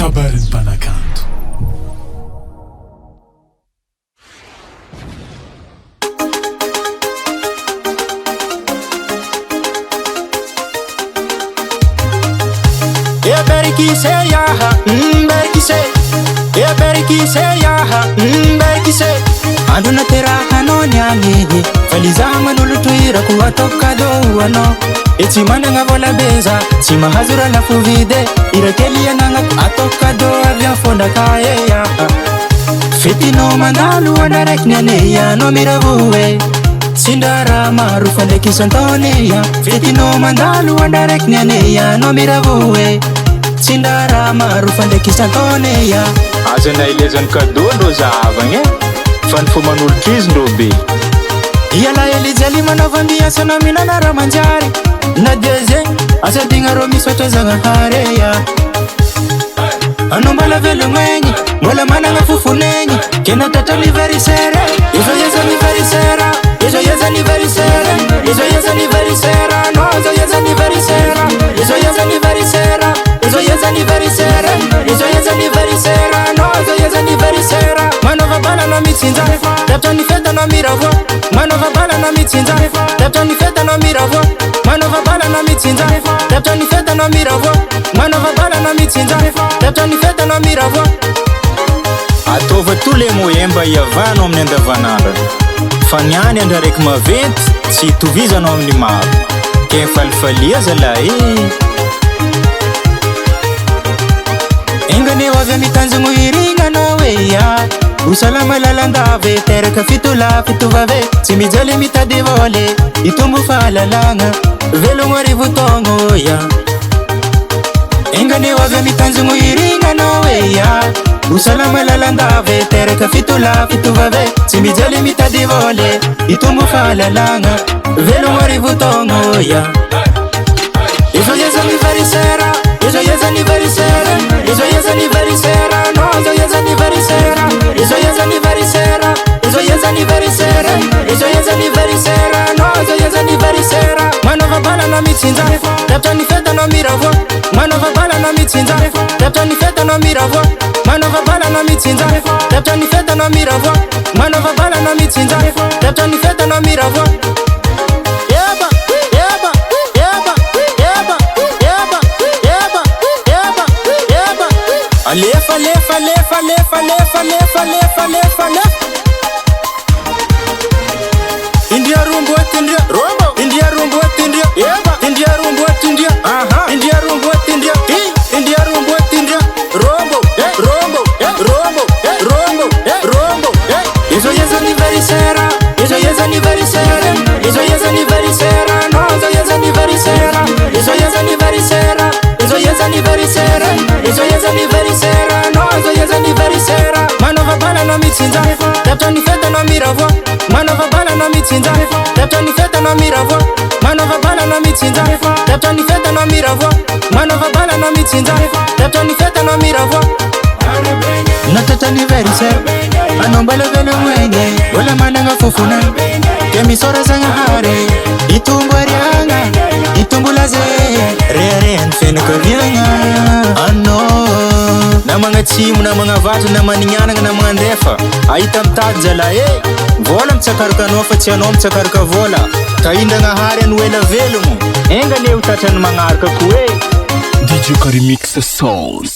kabarin'ny mpanakanto. Berkise yaha, berkise. Berkise yaha, berkise. Anduna tera kanoni angehe. Faliza manulu tuira kuwa toka doano. Eti mananga vola beza, si mahazura la fuvide. Irakeli yananga atoka do avian fonda kae yaha. Fetino mandalu wadarek neneya no miravuwe. Sindara marufa leki santoneya. Fetino mandalu wadarek neneya no miravuwe. Sindara marufa ndeki santoneya. Aza na ilezany cadeau ndro zavagny fa ny foman'olotry izy ndro be. Iala elijali manavandiasana minana raha manjary. Na deuxième asa digna ro misotra zagnahareya. Anao mbola velogny mbola managna fofonegny. Kena tatra anniversaire. Joyeux anniversaire. Joyeux anniversaire. Joyeux anniversaire. No joyeux anniversaire. Joyeux anniversaire. Joyeux anniversaire. Joyeux anniversaire. No joyeux anniversaire. Manova bala na mitsinza. Tatra ni feta na miravo. Manova bala na mitsinza. Tatra ni feta na miravo. Manova bala na mitsinza. Tatra ni feta na miravo. Manova bala na mitsinza. Tatra ni feta na miravo. Ataova tole moemba iavano amin'ny andavanandro. Fa niany andra raiky maventy tsy hitovizanao amin'ny maro. Ke falifalia zalahy. Engane wavya mitanzungu iringa nowe ya. Usalama lalandave tereka fitula fituvave. Simijali mitadivole itumbu falalanga. Velo ngori vutongo ya. Engane wavya mitanzungu iringa nowe ya. Usalama lalandave tereka fitula fituvave. Simijali mitadivole itumbu falalanga. Velo ngori vutongo ya. Joyeux anniversaire. Joyeux anniversaire. Joyeux anniversaire. No joyeux anniversaire. Joyeux anniversaire. Joyeux anniversaire. Joyeux anniversaire. No joyeux anniversaire. Manova bala na mitsinza. Tatra ni feta na miravo. Manova bala na mitsinza. Tatra ni feta na miravo. Manova bala na mitsinza. Tatra ni feta na miravo. Manova bala na mitsinza. Tatra ni feta na miravo. Yeba, yeba, yeba, yeba, yeba, yeba, yeba, yeba. Alefa, lefa, lefa, lefa, lefa, lefa, lefa, lefa, lefa. India rumbo at India, rombo. India rumbo at India, yeba. India rumbo at India, aha. India rumbo at India, India rumbo at India, rombo, rombo, rombo, rombo, rombo. Joyeux anniversaire. Joyeux anniversaire. Joyeux anniversaire. No joyeux anniversaire. Joyeux anniversaire. Joyeux anniversaire. Joyeux anniversaire. No joyeux anniversaire. Manova bala na mitsinza. Tatra ni feta na miravo. Manova bala na mitsinza. Tatra ni feta na miravo. Manova bala na mitsinza. Tatra ni feta na miravo. Manova bala na mitsinza. Tatra ni feta na miravo. Na tatra anniversaire. Anombala vele mwenye. Wala mananga fufuna. Kemisora zanga hare. Itumbarianga. Itumbulaze. Rere nfene kavianga. Ano. Na mga tsimu na mga vato na maninyananga na mga ndefa. Ahita mitady zalahy vola mitsakaroka anao fa tsy anao mitsakaroka vola. Ka indagna hary anuela velomo. Engane ho tratrany magnaraka koe. DJ Karimix Soul.